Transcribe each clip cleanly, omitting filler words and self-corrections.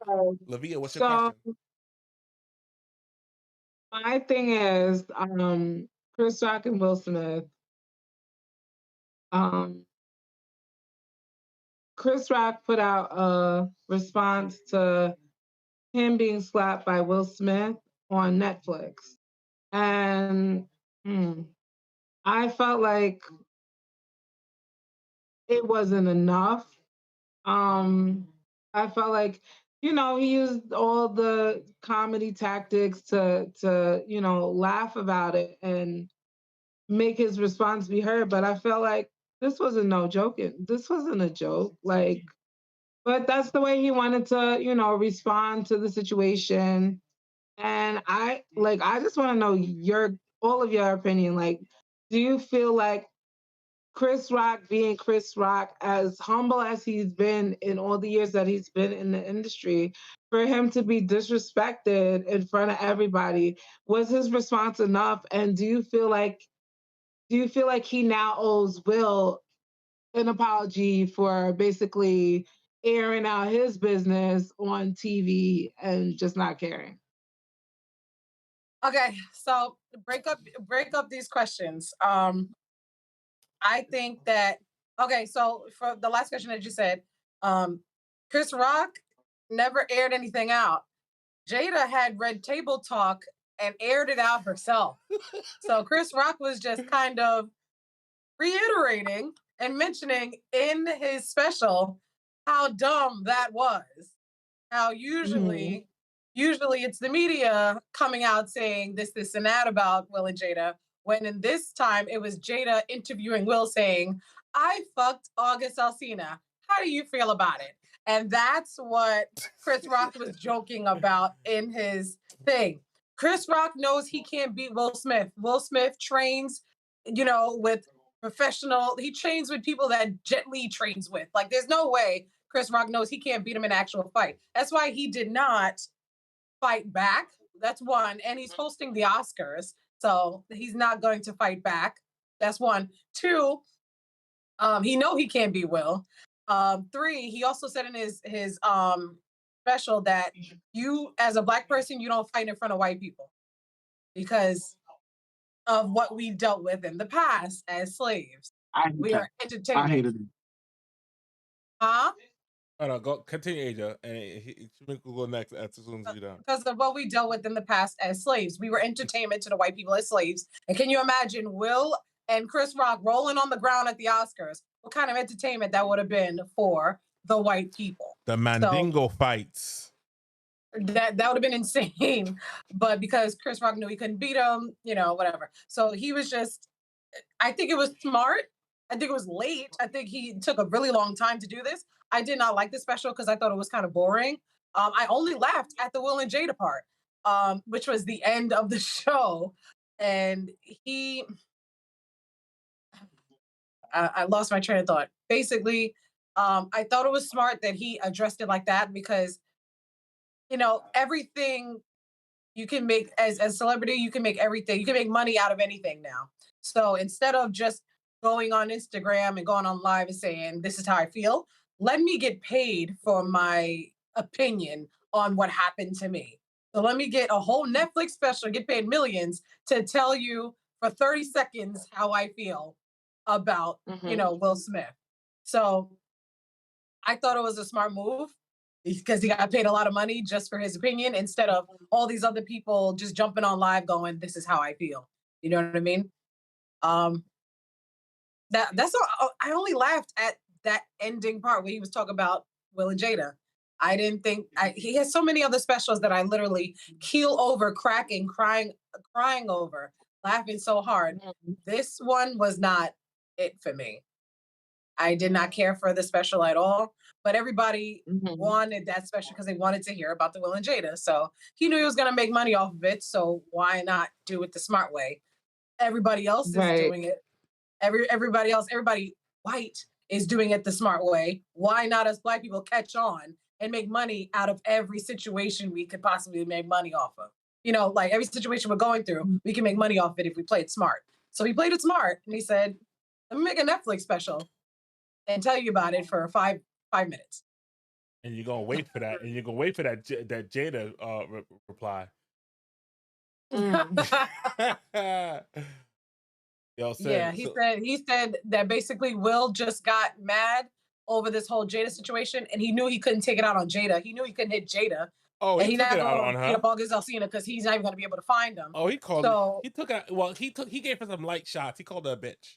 Lavia, what's your So question? my thing is, Chris Rock and Will Smith. Um, Chris Rock put out a response to him being slapped by Will Smith on Netflix, and mm, I felt like it wasn't enough. Um, I felt like, he used all the comedy tactics to laugh about it and make his response be heard. But I felt like this wasn't no joking. This wasn't a joke. Like, but that's the way he wanted to, respond to the situation. And I just want to know all of your opinion. Like, do you feel like Chris Rock being Chris Rock, as humble as he's been in all the years that he's been in the industry, for him to be disrespected in front of everybody, was his response enough? And do you feel like he now owes Will an apology for basically airing out his business on TV and just not caring? Okay, so break up these questions. I think that okay, so for the last question that you said, um, Chris Rock never aired anything out. Jada had Red Table Talk and aired it out herself. So Chris Rock was just kind of reiterating and mentioning in his special how dumb that was. How Mhm. usually it's the media coming out saying this, and that about Will and Jada. When in this time it was Jada interviewing Will saying, I fucked August Alsina. How do you feel about it? And that's what Chris Rock was joking about in his thing. Chris Rock knows he can't beat Will Smith. Will Smith trains, with he trains with people that Jet Li trains with. Like, there's no way Chris Rock knows he can't beat him in an actual fight. That's why he did not fight back. That's one. And he's hosting the Oscars, so he's not going to fight back. That's one. Two, he know he can't beat Will. Three, he also said in his special that you, as a black person, you don't fight in front of white people because of what we dealt with in the past as slaves. I hate We that. are I entertainment. hated it. Huh? Oh no, go continue, Asia, and Shamik will go next as soon as you're done. Because of what we dealt with in the past as slaves. We were entertainment to the white people as slaves. And can you imagine Will and Chris Rock rolling on the ground at the Oscars? What kind of entertainment that would have been for the white people? The So Mandingo fights. that would have been insane. But because Chris Rock knew he couldn't beat him, whatever. So he was just, I think it was smart. I think it was late. I think he took a really long time to do this. I did not like the special because I thought it was kind of boring. I only laughed at the Will and Jada part, which was the end of the show. And I lost my train of thought. Basically, I thought it was smart that he addressed it like that because, everything you can make as a celebrity, you can make everything. You can make money out of anything now. So instead of just going on Instagram and going on live and saying, this is how I feel, let me get paid for my opinion on what happened to me. So let me get a whole Netflix special, get paid millions to tell you for 30 seconds how I feel about, Mhm. Will Smith. So I thought it was a smart move because he got paid a lot of money just for his opinion instead of all these other people just jumping on live going, this is how I feel. You know what I mean? Um, that's all. I only laughed at that ending part where he was talking about Will and Jada. I didn't think he has so many other specials that I literally keel over, cracking, crying over, laughing so hard. Mhm. This one was not it for me. I did not care for the special at all, but everybody Mhm. wanted that special because they wanted to hear about the Will and Jada. So he knew he was going to make money off of it. So why not do it the smart way? Everybody else is Right. doing it. Everybody white is doing it the smart way. Why not us black people catch on and make money out of every situation we could possibly make money off of? Like every situation we're going through, we can make money off it if we play it smart. So he played it smart and he said, let me make a Netflix special and tell you about it for five minutes. And you're gonna wait for that, and you're gonna wait for that that Jada reply. Yo, Yeah, he said that basically Will just got mad over this whole Jada situation, and he knew he couldn't take it out on Jada. He knew he couldn't hit Jada. Oh, and he took it out on beat her. up August Alsina because he's not even gonna be able to find him. Oh, he called. So he took out. Well, he gave her some light shots. He called her a bitch.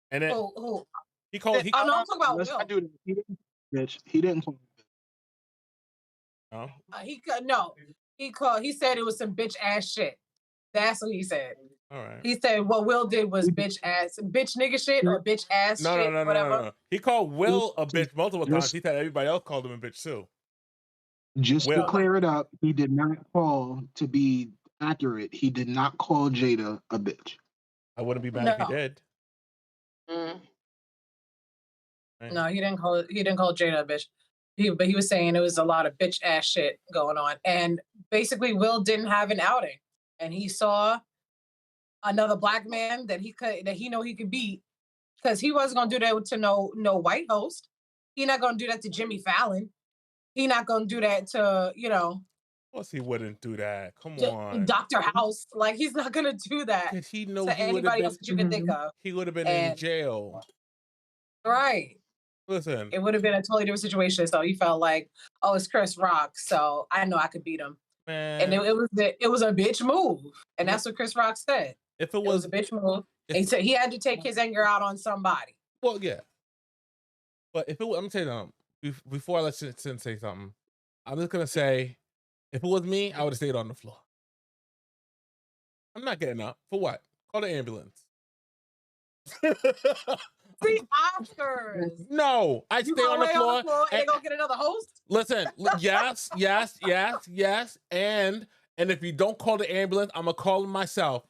And then who? he called. Oh no, I'm talking about Let's Will. not do that. He didn't, bitch. He didn't call Oh. He said it was some bitch ass shit. That's what he said. All right. He said what Will did was bitch nigga shit or bitch ass shit. No. He called Will a bitch multiple times. He said everybody else called him a bitch too. Just to clear it up, he did not call, to be accurate, he did not call Jada a bitch. I wouldn't be mad if he did. No, he didn't call Jada a bitch. But he was saying it was a lot of bitch ass shit going on. And basically Will didn't have an outing. And he saw another black man that he know he could beat, because he wasn't gonna do that to no white host. He not gonna do that to Jimmy Fallon. He not gonna do that to, Of course he wouldn't do that. Come on. Dr. House. Like, he's not gonna do that he know to he anybody else that you can think of. He would have been in jail. Right. Listen. It would have been a totally different situation. So he felt like, oh, it's Chris Rock, so I know I could beat him. Man. And it was a bitch move. And that's what Chris Rock said. If it was a bitch move. And he had to take his anger out on somebody. Well, yeah. But if it was, I'm gonna tell you something. Before I let Sin say something, I'm just gonna say, if it was me, I would have stayed on the floor. I'm not getting up. For what? Call the ambulance. See, Oscars. No, I stay on the floor. And they gonna get another host? Listen, yes. And if you don't call the ambulance, I'm gonna call them myself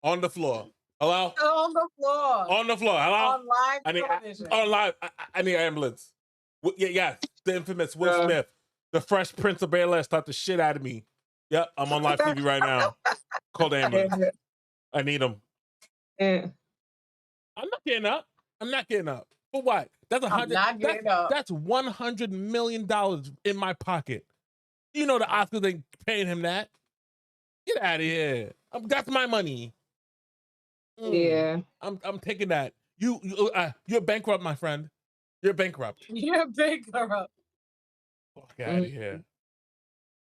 on the floor. Hello? On the floor. On the floor. Hello? On live television. On live. I need an ambulance. Yeah. The infamous Will Smith, the Fresh Prince of Bel-Air, start the shit out of me. Yep, I'm on live TV right now. Call the ambulance. I need them. Yeah. I'm not getting up. For what? That's $100 million in my pocket. You know the Oscars ain't paying him that. Get out of here. That's my money. Yeah. I'm taking that. You're bankrupt, my friend. You're bankrupt. You're bankrupt. Fuck out of here.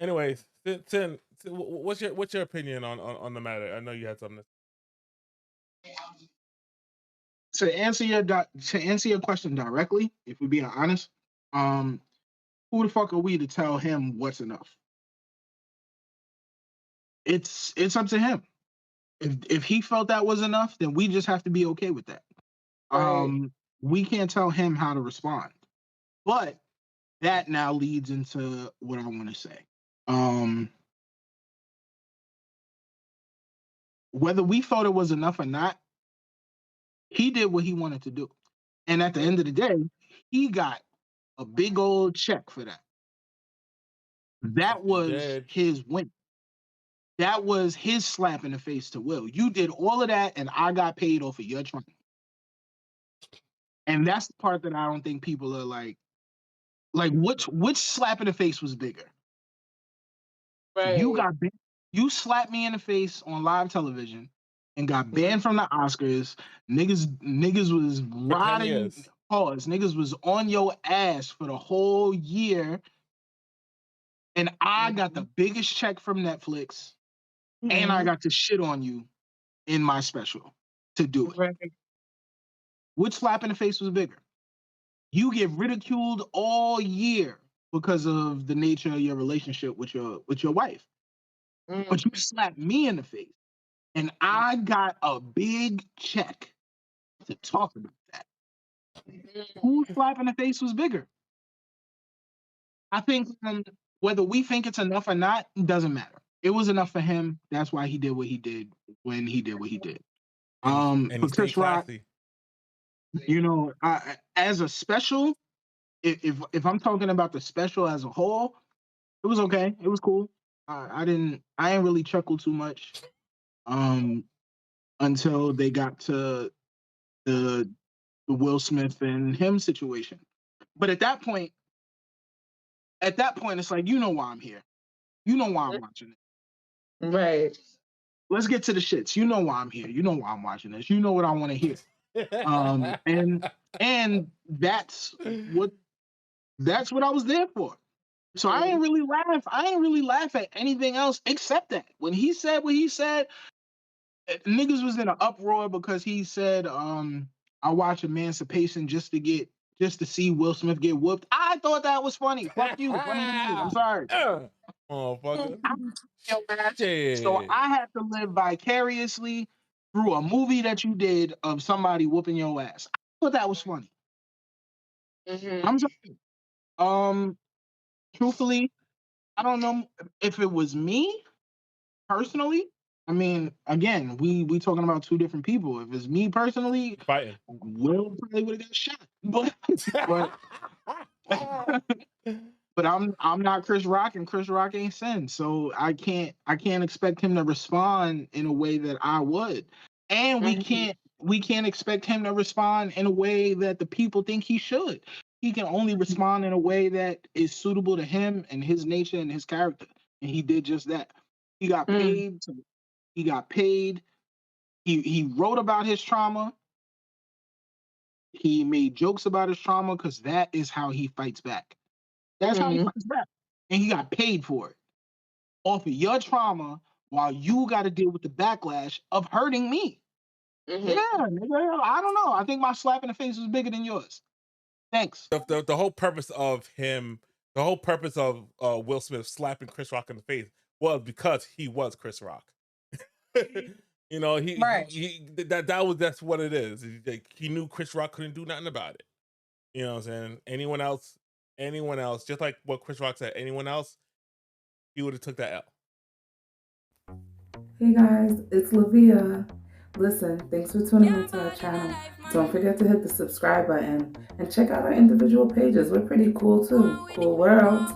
Anyways, Sin, what's your opinion on the matter? I know you had something. To answer your question directly, if we're being honest, who the fuck are we to tell him what's enough? It's up to him. If he felt that was enough, then we just have to be okay with that. Right. We can't tell him how to respond. But that now leads into what I want to say. Whether we thought it was enough or not, he did what he wanted to do. And at the end of the day, he got a big old check for that. That was his win. That was his slap in the face to Will. You did all of that, and I got paid off of your trial. And that's the part that I don't think people are like which slap in the face was bigger? Right. You slapped me in the face on live television and got banned from the Oscars. Niggas was riding pause. Niggas was on your ass for the whole year. And I got the biggest check from Netflix. And I got to shit on you in my special to do it. Right. Which slap in the face was bigger? You get ridiculed all year because of the nature of your relationship with your wife. But you slapped me in the face, and I got a big check to talk about that. Whose slap in the face was bigger? I think whether we think it's enough or not, doesn't matter. It was enough for him. That's why he did what he did when he did what he did. And for Chris Rock, as a special, if I'm talking about the special as a whole, it was okay. It was cool. I didn't really chuckle too much until they got to the Will Smith and him situation. But at that point, at that point, it's like, you know why I'm here. You know why I'm watching it. Right. Let's get to the shits. You know why I'm here. You know why I'm watching this. You know what I want to hear. And that's what I was there for. So I ain't really laugh. I ain't really laugh at anything else except that. When he said what he said, niggas was in an uproar because he said, I watch Emancipation just to see Will Smith get whooped. I thought that was funny. Fuck you. Funny to me. I'm sorry. Oh, fuck So I had to live vicariously through a movie that you did of somebody whooping your ass. I thought that was funny. I'm sorry. Truthfully, I don't know if it was me personally. I mean, again, we talking about two different people. If it's me personally, fighting, Will probably would have got shot. But I'm not Chris Rock, and Chris Rock ain't Sin, so I can't expect him to respond in a way that I would, and we can't expect him to respond in a way that the people think he should. He can only respond in a way that is suitable to him and his nature and his character, and he did just that. He got paid. He got paid. He wrote about his trauma. He made jokes about his trauma because that is how he fights back. That's how he fights back. And he got paid for it. Off of your trauma while you got to deal with the backlash of hurting me. Yeah, nigga, I don't know. I think my slap in the face was bigger than yours. Thanks. The whole purpose of Will Smith slapping Chris Rock in the face was because he was Chris Rock. You know, that's what it is. He knew Chris Rock couldn't do nothing about it. You know what I'm saying? Anyone else, just like what Chris Rock said, anyone else, he would have took that L. Hey guys, it's Lavia. Listen, thanks for tuning into our channel. Don't forget to hit the subscribe button and check out our individual pages. We're pretty cool too. Cool world.